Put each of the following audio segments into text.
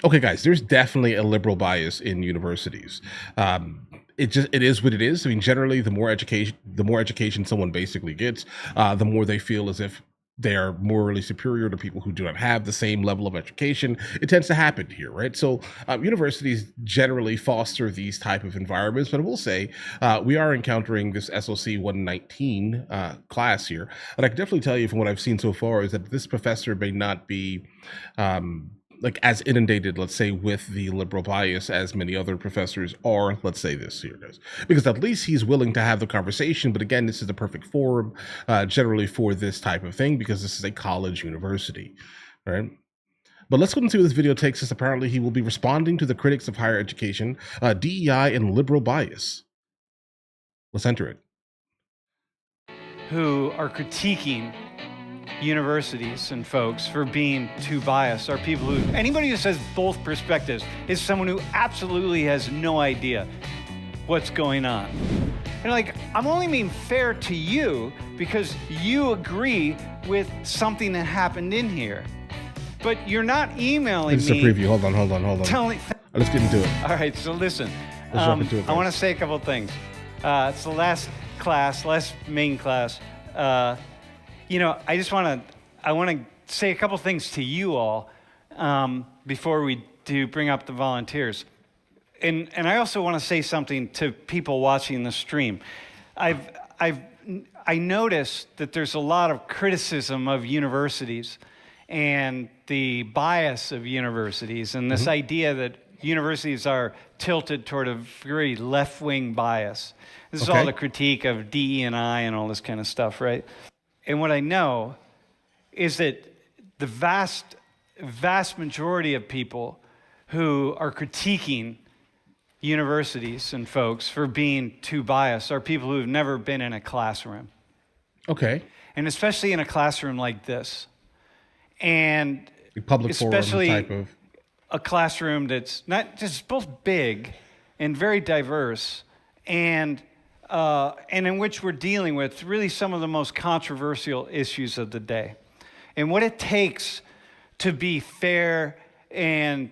Okay, guys, there's definitely a liberal bias in universities. It is what it is. I mean, generally, the more education someone basically gets, the more they feel as if they are morally superior to people who do not have the same level of education. It tends to happen here, right? So, universities generally foster these type of environments. But I will say, we are encountering this SOC 119 class here, and I can definitely tell you from what I've seen so far is that this professor may not be. Um, like as inundated, let's say, with the liberal bias as many other professors are, let's say this here, guys, because at least he's willing to have the conversation. But again, this is the perfect forum, generally for this type of thing because this is a college university, right? But let's go and see where this video takes us. Apparently, he will be responding to the critics of higher education, DEI, and liberal bias. Let's enter it. Who are critiquing universities and folks for being too biased are people who, anybody who says both perspectives is someone who absolutely has no idea what's going on. And like, I'm only being fair to you because you agree with something that happened in here. But you're not emailing It's a me. preview. Hold on. Telling, Let's get into it. all right, so listen. Let's jump into it, I want to guys. say a couple things. It's the last main class. I want to say a couple things to you all before we do bring up the volunteers. And I also want to say something to people watching the stream. I noticed that there's a lot of criticism of universities and the bias of universities and this idea that universities are tilted toward a very left-wing bias. This is all the critique of DE&I and all this kind of stuff, right? And what I know is that the vast majority of people who are critiquing universities and folks for being too biased are people who've never been in a classroom. Okay. And especially in a classroom like this. And A public forum especially type of. a classroom that's not just both big and very diverse and in which we're dealing with really some of the most controversial issues of the day. And what it takes to be fair and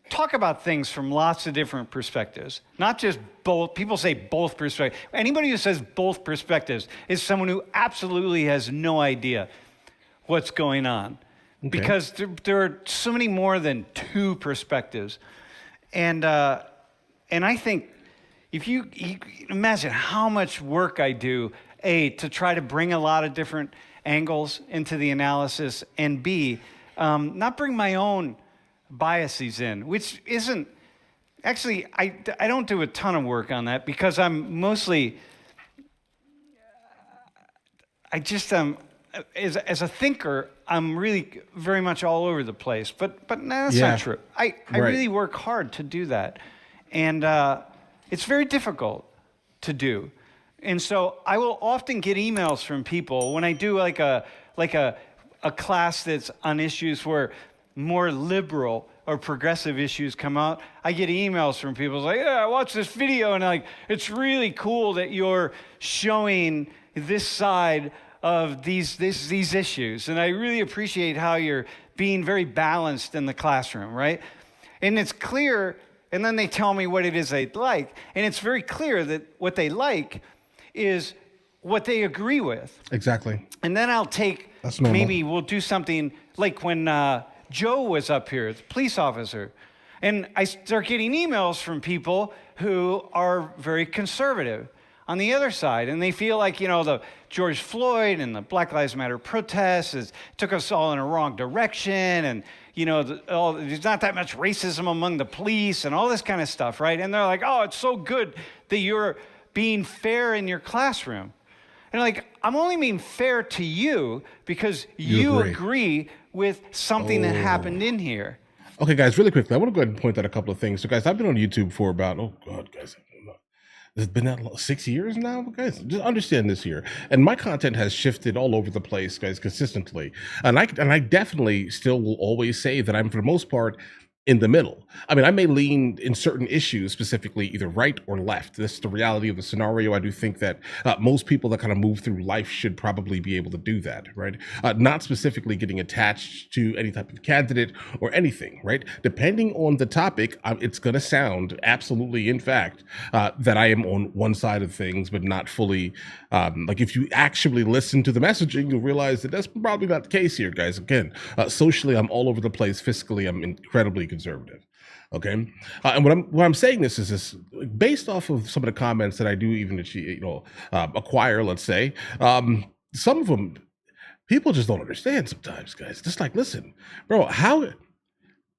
talk about things from lots of different perspectives, not just both. People say both perspectives. Anybody who says both perspectives is someone who absolutely has no idea what's going on. Okay. Because there are so many more than two perspectives. And I think if you imagine how much work I do, A, to try to bring a lot of different angles into the analysis, and B, not bring my own biases in, which isn't, actually, I don't do a ton of work on that because I'm mostly, as a thinker, I'm really very much all over the place, but no, that's not true. I really work hard to do that, and it's very difficult to do. And so I will often get emails from people when I do like a class that's on issues where more liberal or progressive issues come out. I get emails from people like, yeah, I watched this video and like, it's really cool that you're showing this side of these issues. And I really appreciate how you're being very balanced in the classroom, right? And it's clear, and then they tell me what it is they like. And it's very clear that what they like is what they agree with. Exactly. And then I'll take, maybe we'll do something like when Joe was up here, the police officer. And I start getting emails from people who are very conservative on the other side. And they feel like, the George Floyd and the Black Lives Matter protests took us all in a wrong direction. And, there's not that much racism among the police and all this kind of stuff, right? And they're like, oh, it's so good that you're being fair in your classroom. And like, I'm only being fair to you because you agree with something that happened in here. Okay, guys, really quickly, I want to go ahead and point out a couple of things. So, guys, I've been on YouTube for about, guys, it's been that 6 years now, guys. Just understand this here. And my content has shifted all over the place, guys, consistently. And I definitely still will always say that I'm, for the most part, in the middle. I mean, I may lean in certain issues, specifically either right or left. This is the reality of the scenario. I do think that most people that kind of move through life should probably be able to do that, right? Not specifically getting attached to any type of candidate or anything, right? Depending on the topic, it's going to sound absolutely, in fact, that I am on one side of things, but not fully. Like if you actually listen to the messaging, you'll realize that that's probably not the case here, guys. Again, socially, I'm all over the place. Fiscally, I'm incredibly conservative. Okay, and what I'm saying this is this based off of some of the comments that I do even acquire. Let's say some of them people just don't understand sometimes, guys. Just like, listen, bro, how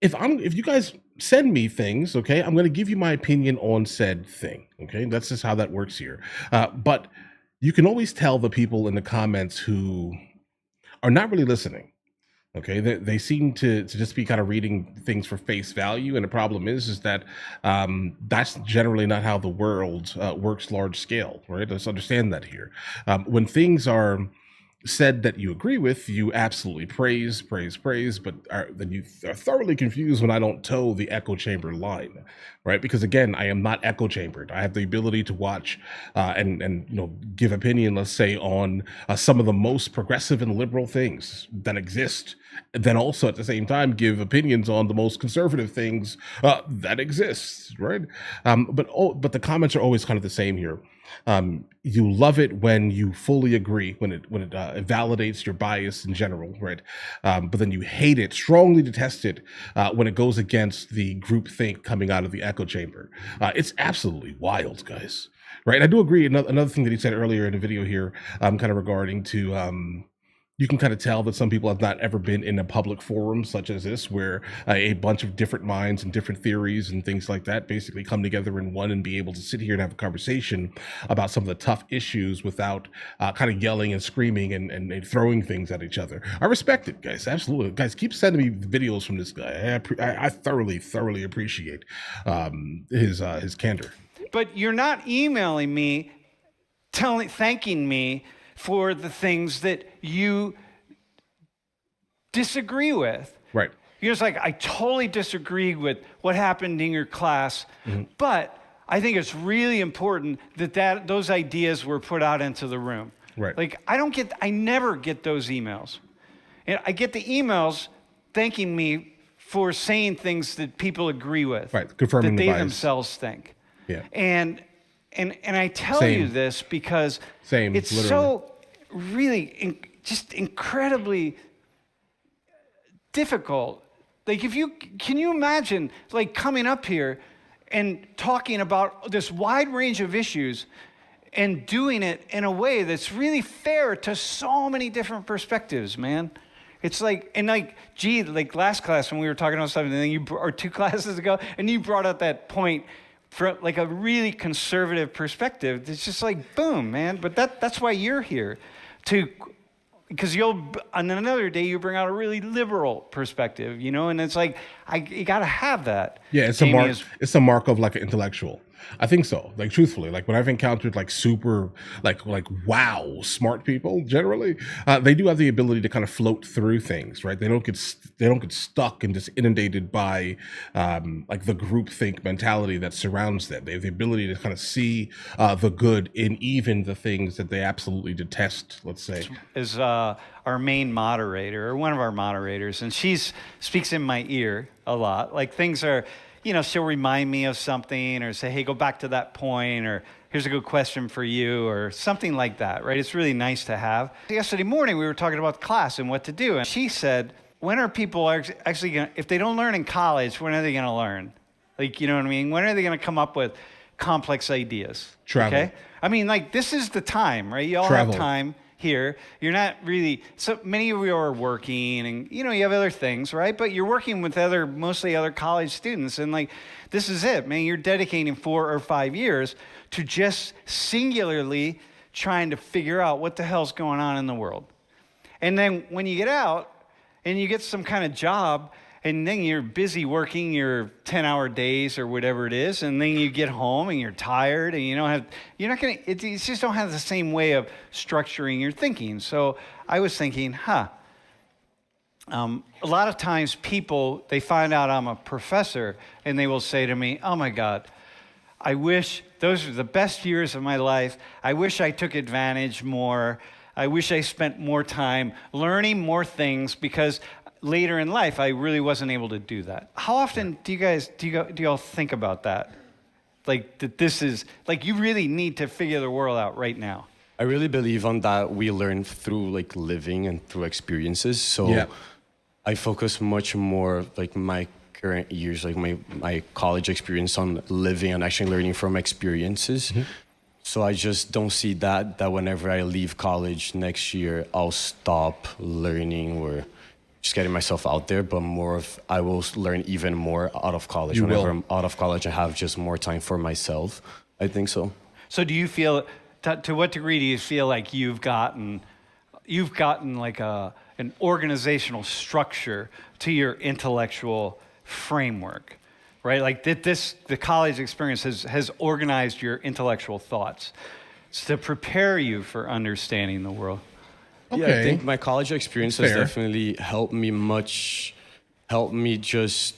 if you guys send me things, okay, I'm going to give you my opinion on said thing. Okay, that's just how that works here. But you can always tell the people in the comments who are not really listening. Okay, they seem to just be kind of reading things for face value, and the problem is that that's generally not how the world works large scale, right? Let's understand that here. When things are said that you agree with, you absolutely praise, but then you are thoroughly confused when I don't toe the echo chamber line, right? Because again, I am not echo chambered. I have the ability to watch and give opinion, let's say, on some of the most progressive and liberal things that exist. Then also at the same time give opinions on the most conservative things that exist, right? But the comments are always kind of the same here. You love it when you fully agree, when it validates your bias in general, right? But then you hate it, strongly detest it when it goes against the group think coming out of the echo chamber. It's absolutely wild, guys. Right? I do agree. Another thing that he said earlier in the video here, kind of regarding to you can kind of tell that some people have not ever been in a public forum such as this, where a bunch of different minds and different theories and things like that basically come together in one and be able to sit here and have a conversation about some of the tough issues without kind of yelling and screaming and throwing things at each other. I respect it, guys. Absolutely. Guys, keep sending me videos from this guy. I thoroughly appreciate his candor. But you're not emailing me, thanking me for the things that you disagree with. Right. You're just like, I totally disagree with what happened in your class, but I think it's really important that those ideas were put out into the room. Right. Like, I never get those emails. And I get the emails thanking me for saying things that people agree with. Right, confirming that the they bias. themselves think. Yeah. And I tell Same. you this because it's literally. so really just incredibly difficult. Like, can you imagine like coming up here and talking about this wide range of issues and doing it in a way that's really fair to so many different perspectives, man? It's like, and like, gee, like last class when we were talking about something, or 2 classes ago, and you brought up that point from like a really conservative perspective. It's just like, boom, man. But that's why you're here, because on another day you bring out a really liberal perspective, and it's like, you got to have that. Yeah, it's a mark of like an intellectual. I think so. Like, truthfully, like when I've encountered like super, like wow, smart people, generally, they do have the ability to kind of float through things, right? They don't get stuck and just inundated by like the groupthink mentality that surrounds them. They have the ability to kind of see the good in even the things that they absolutely detest. Let's say is our main moderator, or one of our moderators, and she speaks in my ear a lot. Like, things are, she'll remind me of something, or say, hey, go back to that point, or here's a good question for you, or something like that, right? It's really nice to have. Yesterday morning, we were talking about class and what to do, and she said, when are people actually going to, if they don't learn in college, when are they going to learn? Like, you know what I mean? When are they going to come up with complex ideas? Travel. Okay? I mean, like, this is the time, right? You all Travel. have time here. You're not really, so many of you are working, and you have other things, right? But you're working with mostly other college students, and like, this is it, man. You're dedicating 4 or 5 years to just singularly trying to figure out what the hell's going on in the world. And then when you get out and you get some kind of job, and then you're busy working your 10-hour days or whatever it is, and then you get home and you're tired, and you just don't have the same way of structuring your thinking. So I was thinking, A lot of times people, they find out I'm a professor and they will say to me, oh my God, I wish those are the best years of my life. I wish I took advantage more. I wish I spent more time learning more things because later in life I really wasn't able to do that. How often do y'all think about that? Like that this is like you really need to figure the world out right now. I really believe on that we learn through like living and through experiences. So Yeah. I focus much more like my current years, like my college experience on living and actually learning from experiences. So I just don't see that whenever I leave college next year, I'll stop learning or just getting myself out there, but more of I will learn even more out of college. You Whenever will. I'm out of college, I have just more time for myself. I think so. So do you feel to what degree do you feel like you've gotten like an organizational structure to your intellectual framework, right? Like the college experience has organized your intellectual thoughts to prepare you for understanding the world. Yeah, I Okay. think my college experience has Fair. definitely helped me just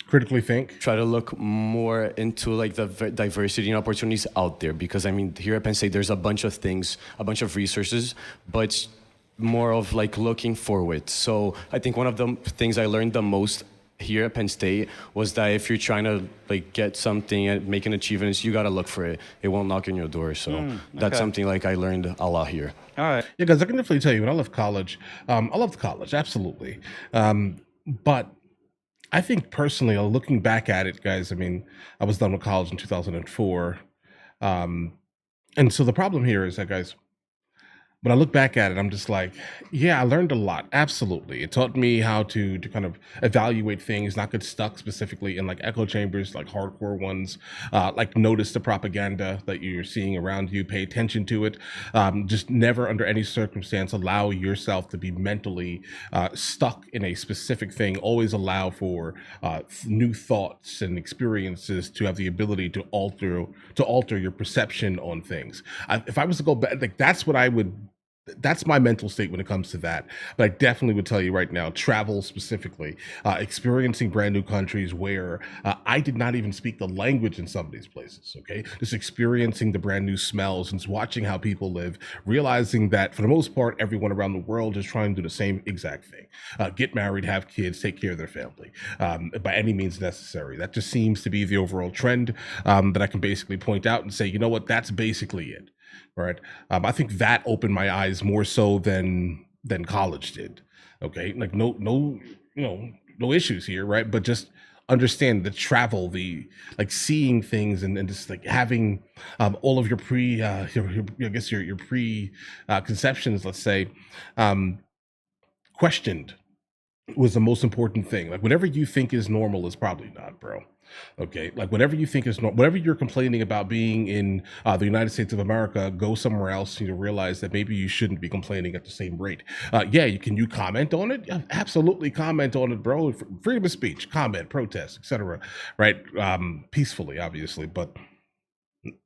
Critically think. try to look more into like the diversity and opportunities out there, because I mean here at Penn State there's a bunch of things, a bunch of resources, but it's more of like looking forward. So I think one of the things I learned the most here at Penn State was that if you're trying to like get something and make an achievement, you got to look for it. It won't knock on your door. So that's okay. something like I learned a lot here. All right. Yeah, guys, I can definitely tell you when I left college, I loved college, absolutely. But I think personally, looking back at it, guys, I mean, I was done with college in 2004. And so the problem here is that, guys, when I look back at it, I'm just like, yeah, I learned a lot. Absolutely. It taught me how to kind of evaluate things, not get stuck specifically in like echo chambers, like hardcore ones, like notice the propaganda that you're seeing around you, pay attention to it. Just never under any circumstance allow yourself to be mentally stuck in a specific thing. Always allow for new thoughts and experiences to have the ability to alter your perception on things. If I was to go back, like that's my mental state when it comes to that. But I definitely would tell you right now, travel specifically, experiencing brand new countries where I did not even speak the language in some of these places. Okay, just experiencing the brand new smells and just watching how people live, realizing that for the most part, everyone around the world is trying to do the same exact thing: get married, have kids, take care of their family by any means necessary. That just seems to be the overall trend that I can basically point out and say, you know what, that's basically it. Right. I think that opened my eyes more so than college did. Okay. Like no issues here. Right. But just understand the travel, the like seeing things and just like having all of your I guess your pre conceptions, let's say, questioned was the most important thing. Like whatever you think is normal is probably not, bro. Okay, like whatever you think is normal, whatever you're complaining about being in the United States of America, go somewhere else and you realize that maybe you shouldn't be complaining at the same rate. Yeah, you comment on it? Yeah, absolutely comment on it, bro. Freedom of speech, comment, protest, etc. Right, peacefully, obviously, but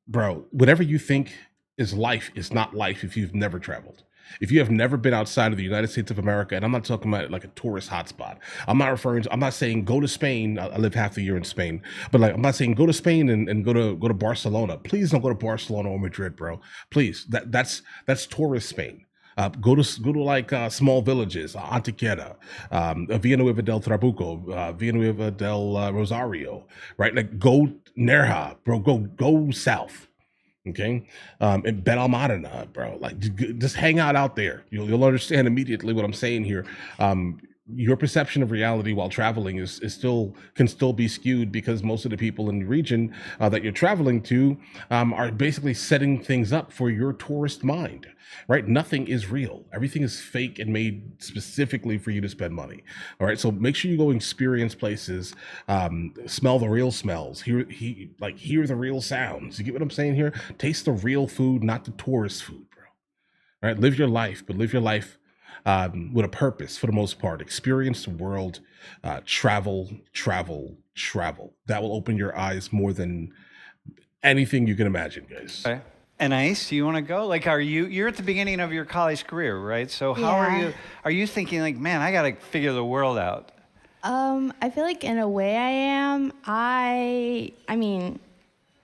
bro, whatever you think is life is not life if you've never traveled. If you have never been outside of the United States of America, and I'm not talking about like a tourist hotspot, I'm not saying go to Spain. I live half the year in Spain, but like I'm not saying go to Spain and go to Barcelona. Please don't go to Barcelona or Madrid, bro. Please, that's tourist Spain. Go to like small villages, Antequera, Villanueva del Trabuco, Villanueva del Rosario, right? Like go Nerja, bro. Go south. Okay, and Benalmadena, bro. Like, just hang out there. You'll understand immediately what I'm saying here. Your perception of reality while traveling is still can still be skewed because most of the people in the region that you're traveling to are basically setting things up for your tourist mind. Right? Nothing is real. Everything is fake and made specifically for you to spend money. All right. So make sure you go experience places, smell the real smells, hear the real sounds. You get what I'm saying here? Taste the real food, not the tourist food, bro. All right. Live your life, but live your life with a purpose for the most part. Experience the world, travel. That will open your eyes more than anything you can imagine, guys. Okay. Anais, do you want to go? Like, you're at the beginning of your college career, right? So how are you thinking like, man, I got to figure the world out? I feel like in a way I am. I mean,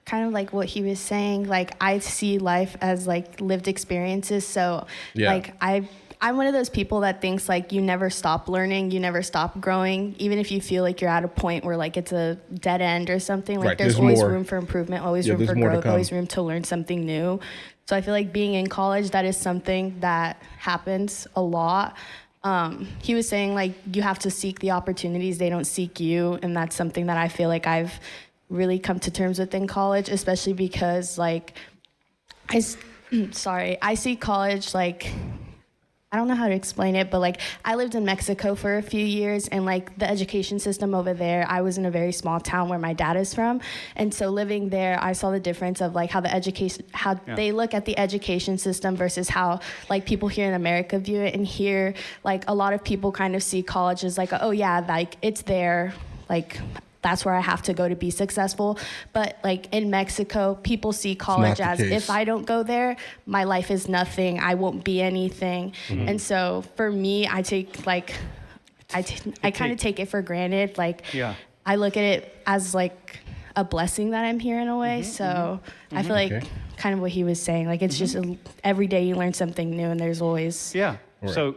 kind of like what he was saying, like I see life as like lived experiences. So like I'm one of those people that thinks like you never stop learning, you never stop growing, even if you feel like you're at a point where like it's a dead end or something. Like there's always room for improvement, always room for growth, always room to learn something new. So I feel like being in college, that is something that happens a lot. He was saying like you have to seek the opportunities, they don't seek you, and that's something that I feel like I've really come to terms with in college, especially because like I see college like, I don't know how to explain it, but like I lived in Mexico for a few years, and like the education system over there, I was in a very small town where my dad is from, and so living there I saw the difference of like how they look at the education system versus how like people here in America view it. And here like a lot of people kind of see college as like, oh yeah, like it's there, like that's where I have to go to be successful. But like in Mexico, people see college as if I don't go there, my life is nothing. I won't be anything. Mm-hmm. And so for me, I take like, I kind of take it for granted. Like I look at it as like a blessing that I'm here in a way. So I feel like kind of what he was saying, like it's just every day you learn something new, and there's always Right. So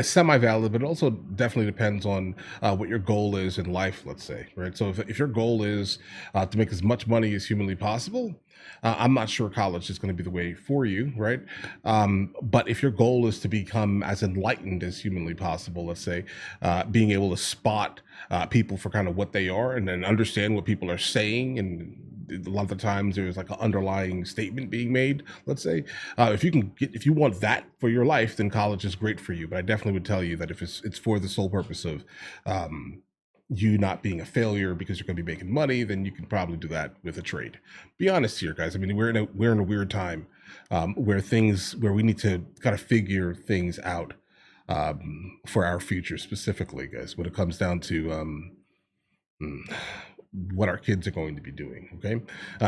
semi-valid, but it also definitely depends on what your goal is in life, let's say, right? So if your goal is to make as much money as humanly possible, I'm not sure college is going to be the way for you, right? But if your goal is to become as enlightened as humanly possible, let's say, being able to spot people for kind of what they are, and then understand what people are saying, and a lot of the times there's like an underlying statement being made, let's say. If you want that for your life, then college is great for you. But I definitely would tell you that if it's for the sole purpose of you not being a failure because you're going to be making money, then you can probably do that with a trade. Be honest here, guys. I mean, we're in a weird time where we need to kind of figure things out for our future specifically, guys, when it comes down to what our kids are going to be doing. Okay.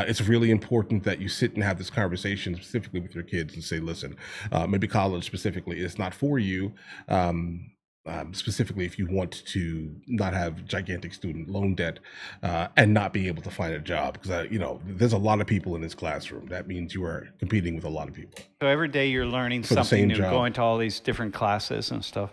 It's really important that you sit and have this conversation specifically with your kids and say, listen, maybe college specifically is not for you. Specifically if you want to not have gigantic student loan debt and not be able to find a job, because there's a lot of people in this classroom. That means you are competing with a lot of people. So every day you're learning something new, going to all these different classes and stuff.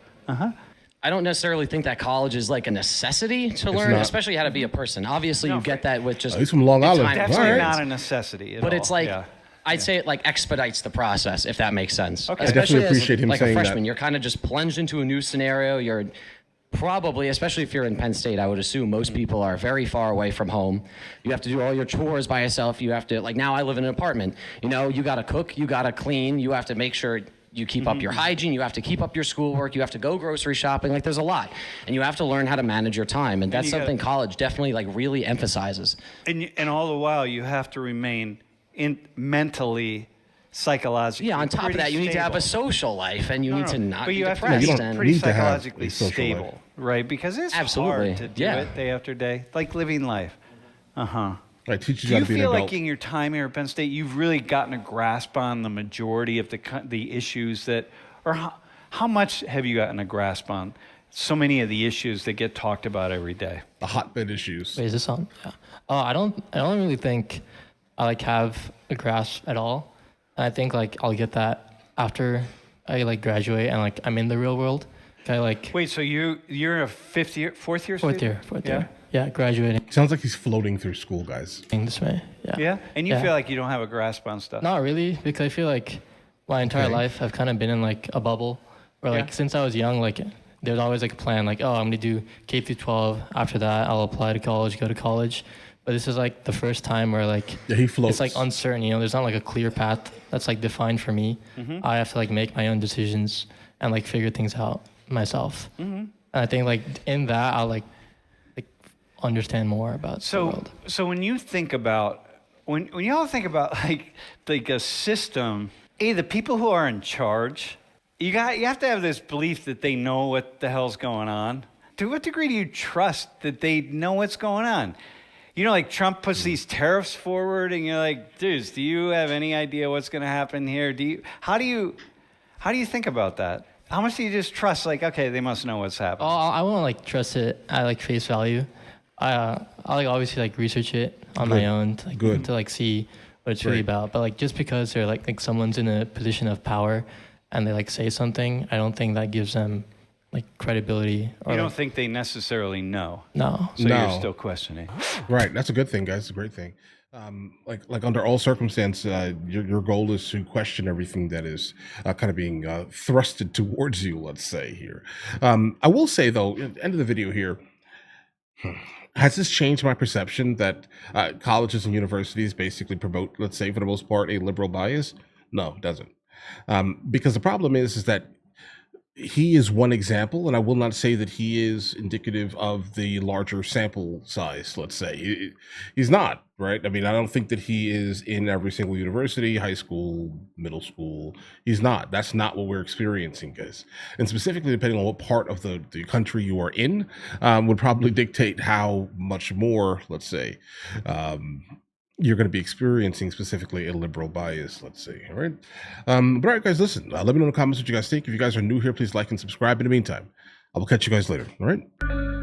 I don't necessarily think that college is like a necessity to learn, especially how to be a person. Obviously, you get that with just. He's from Long Island. Definitely not a necessity. But it's like, I'd say it like expedites the process, if that makes sense. Okay. Especially I definitely appreciate him like saying a freshman, that. You're kind of just plunged into a new scenario. You're probably, especially if you're in Penn State, I would assume most people are very far away from home. You have to do all your chores by yourself. You have to, like now I live in an apartment. You got to cook, you got to clean, you have to make sure you keep up your hygiene, you have to keep up your schoolwork, you have to go grocery shopping, like there's a lot. And you have to learn how to manage your time. And that's something college definitely like really emphasizes. And all the while you have to remain mentally, psychologically. Yeah, on top of that, you need to have a social life, and you need to not be depressed. But you have to and be pretty psychologically stable, right? Because it's hard to do it day after day, like living life. Right, teach you do how you to be an feel adult. like in your time here at Penn State, you've really gotten a grasp on the majority of the issues that, or how much have you gotten a grasp on so many of the issues that get talked about every day? The hotbed issues. Wait, is this on? Yeah. I don't really think I like have a grasp at all. And I think like I'll get that after I like graduate and like I'm in the real world. Wait, so you're a fourth year student? Fourth year. Yeah, graduating. Sounds like he's floating through school, guys. This way. Yeah. Yeah? And you feel like you don't have a grasp on stuff? Not really, because I feel like my entire life I've kind of been in like a bubble where like since I was young, like there's always like a plan, like, oh, I'm gonna do K through 12. After that, I'll apply to college, go to college. But this is like the first time where like he floats. It's like uncertain, there's not like a clear path that's like defined for me. I have to like make my own decisions and like figure things out myself. And I think like in that I'll like understand more about the world. So when you think about when y'all think about like a system, the people who are in charge, you have to have this belief that they know what the hell's going on. To what degree do you trust that they know what's going on? you know, like Trump puts these tariffs forward, and you're like, dudes, do you have any idea what's going to happen here? How do you think about that? How much do you just trust? Like, okay, they must know what's happening. Oh, I won't like trust it at like face value. I like obviously like research it on my own to like see what it's really about. But like just because they're like someone's in a position of power and they like say something, I don't think that gives them like credibility. Or you don't like, think they necessarily know? No. So you're still questioning. Right. That's a good thing, guys. It's a great thing. Like under all circumstances, your goal is to question everything that is kind of being thrusted towards you. Let's say here. I will say though, at the end of the video here, has this changed my perception that colleges and universities basically promote, let's say, for the most part, a liberal bias? No, it doesn't. Because the problem is that he is one example, and I will not say that he is indicative of the larger sample size, let's say. He's not, right? I mean, I don't think that he is in every single university, high school, middle school. He's not. That's not what we're experiencing, guys. And specifically, depending on what part of the country you are in, would probably dictate how much more, let's say, you're going to be experiencing specifically a liberal bias, let's say. All right. But all right, guys, listen, let me know in the comments what you guys think. If you guys are new here, please like and subscribe. In the meantime, I will catch you guys later. All right.